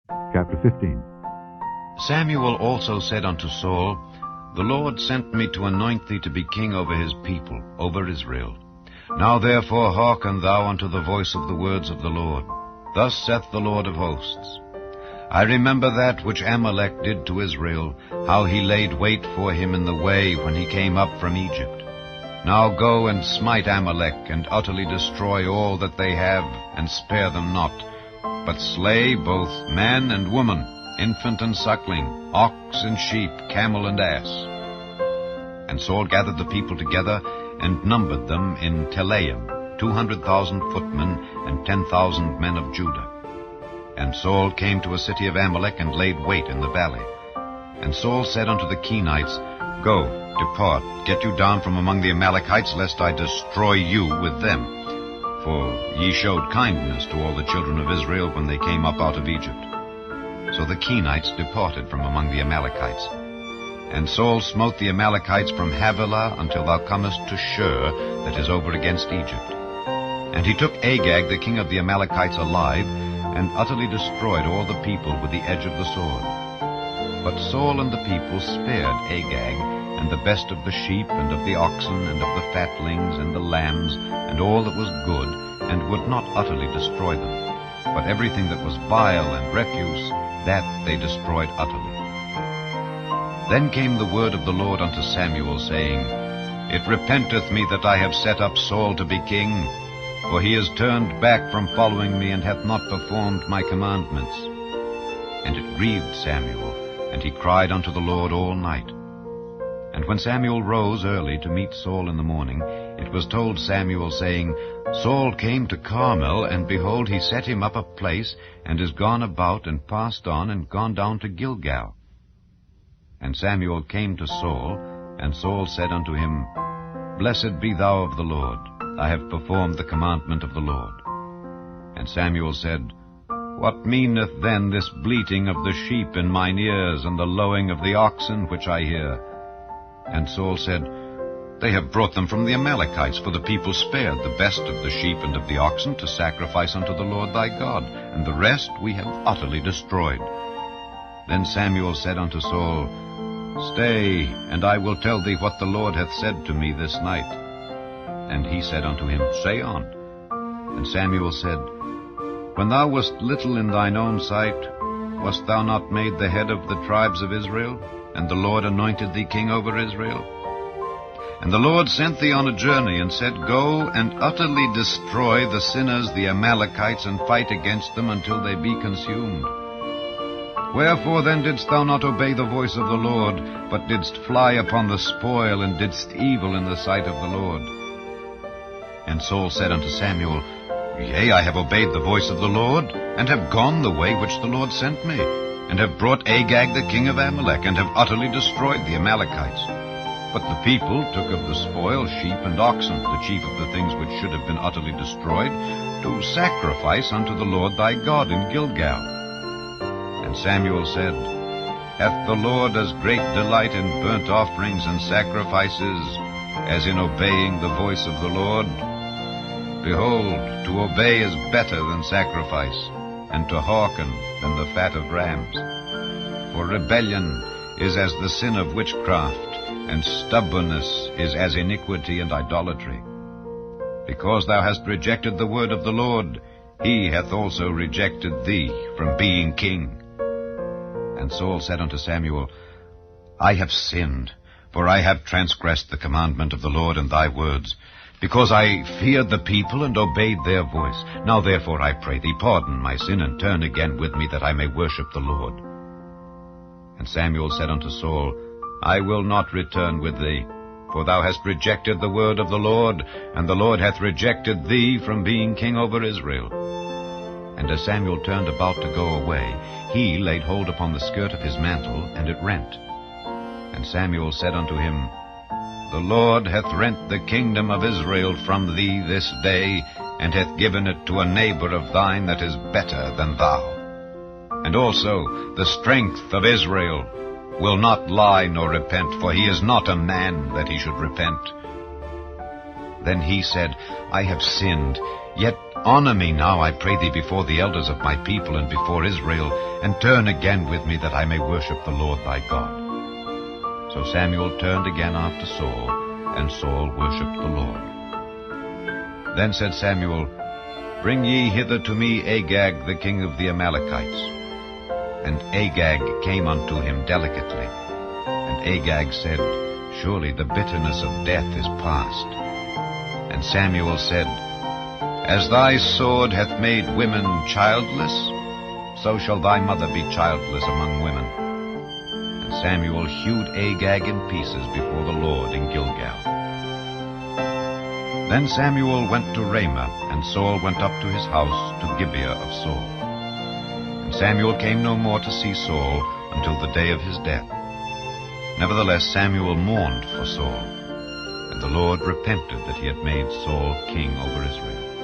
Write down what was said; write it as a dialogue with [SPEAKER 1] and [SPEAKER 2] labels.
[SPEAKER 1] Chapter 15.
[SPEAKER 2] Samuel also said unto Saul, The Lord sent me to anoint thee to be king over his people, over Israel. Now therefore hearken thou unto the voice of the words of the Lord. Thus saith the Lord of hosts, I remember that which Amalek did to Israel, how he laid wait for him in the way when he came up from Egypt. Now go and smite Amalek, and utterly destroy all that they have, and spare them not, but slay both man and woman, infant and suckling, ox and sheep, camel and ass. And Saul gathered the people together, and numbered them in Telaim, 200,000 footmen, and 10,000 men of Judah. And Saul came to a city of Amalek, and laid wait in the valley. And Saul said unto the Kenites, Go, depart, get you down from among the Amalekites, lest I destroy you with them. For ye showed kindness to all the children of Israel when they came up out of Egypt. So the Kenites departed from among the Amalekites. And Saul smote the Amalekites from Havilah until thou comest to Shur, that is over against Egypt. And he took Agag the king of the Amalekites alive, and utterly destroyed all the people with the edge of the sword. But Saul and the people spared Agag, and the best of the sheep, and of the oxen, and of the fatlings, and the lambs, and all that was good, and would not utterly destroy them. But everything that was vile and refuse, that they destroyed utterly. Then came the word of the Lord unto Samuel, saying, It repenteth me that I have set up Saul to be king, for he is turned back from following me, and hath not performed my commandments. And it grieved Samuel, and he cried unto the Lord all night. And when Samuel rose early to meet Saul in the morning, it was told Samuel, saying, Saul came to Carmel, and behold, he set him up a place, and is gone about, and passed on, and gone down to Gilgal. And Samuel came to Saul, and Saul said unto him, Blessed be thou of the Lord, I have performed the commandment of the Lord. And Samuel said, What meaneth then this bleating of the sheep in mine ears, and the lowing of the oxen which I hear? And Saul said, They have brought them from the Amalekites, for the people spared the best of the sheep and of the oxen to sacrifice unto the Lord thy God, and the rest we have utterly destroyed. Then Samuel said unto Saul, Stay, and I will tell thee what the Lord hath said to me this night. And he said unto him, Say on. And Samuel said, When thou wast little in thine own sight, wast thou not made the head of the tribes of Israel? And the Lord anointed thee king over Israel? And the Lord sent thee on a journey, and said, Go and utterly destroy the sinners, the Amalekites, and fight against them until they be consumed. Wherefore then didst thou not obey the voice of the Lord, but didst fly upon the spoil, and didst evil in the sight of the Lord? And Saul said unto Samuel, Yea, I have obeyed the voice of the Lord, and have gone the way which the Lord sent me, and have brought Agag the king of Amalek, and have utterly destroyed the Amalekites. But the people took of the spoil sheep and oxen, the chief of the things which should have been utterly destroyed, to sacrifice unto the Lord thy God in Gilgal. And Samuel said, Hath the Lord as great delight in burnt offerings and sacrifices as in obeying the voice of the Lord? Behold, to obey is better than sacrifice, and to hearken than the fat of rams. For rebellion is as the sin of witchcraft, and stubbornness is as iniquity and idolatry. Because thou hast rejected the word of the Lord, he hath also rejected thee from being king. And Saul said unto Samuel, I have sinned, for I have transgressed the commandment of the Lord and thy words, because I feared the people and obeyed their voice. Now therefore I pray thee, pardon my sin, and turn again with me, that I may worship the Lord. And Samuel said unto Saul, I will not return with thee, for thou hast rejected the word of the Lord, and the Lord hath rejected thee from being king over Israel. And as Samuel turned about to go away, he laid hold upon the skirt of his mantle, and it rent. And Samuel said unto him, The Lord hath rent the kingdom of Israel from thee this day, and hath given it to a neighbor of thine that is better than thou. And also the strength of Israel will not lie nor repent, for he is not a man that he should repent. Then he said, I have sinned. Yet honor me now, I pray thee, before the elders of my people and before Israel, and turn again with me, that I may worship the Lord thy God. So Samuel turned again after Saul, and Saul worshipped the Lord. Then said Samuel, Bring ye hither to me Agag, the king of the Amalekites. And Agag came unto him delicately. And Agag said, Surely the bitterness of death is past. And Samuel said, As thy sword hath made women childless, so shall thy mother be childless among women. And Samuel hewed Agag in pieces before the Lord in Gilgal. Then Samuel went to Ramah, and Saul went up to his house to Gibeah of Saul. And Samuel came no more to see Saul until the day of his death. Nevertheless Samuel mourned for Saul, and the Lord repented that he had made Saul king over Israel.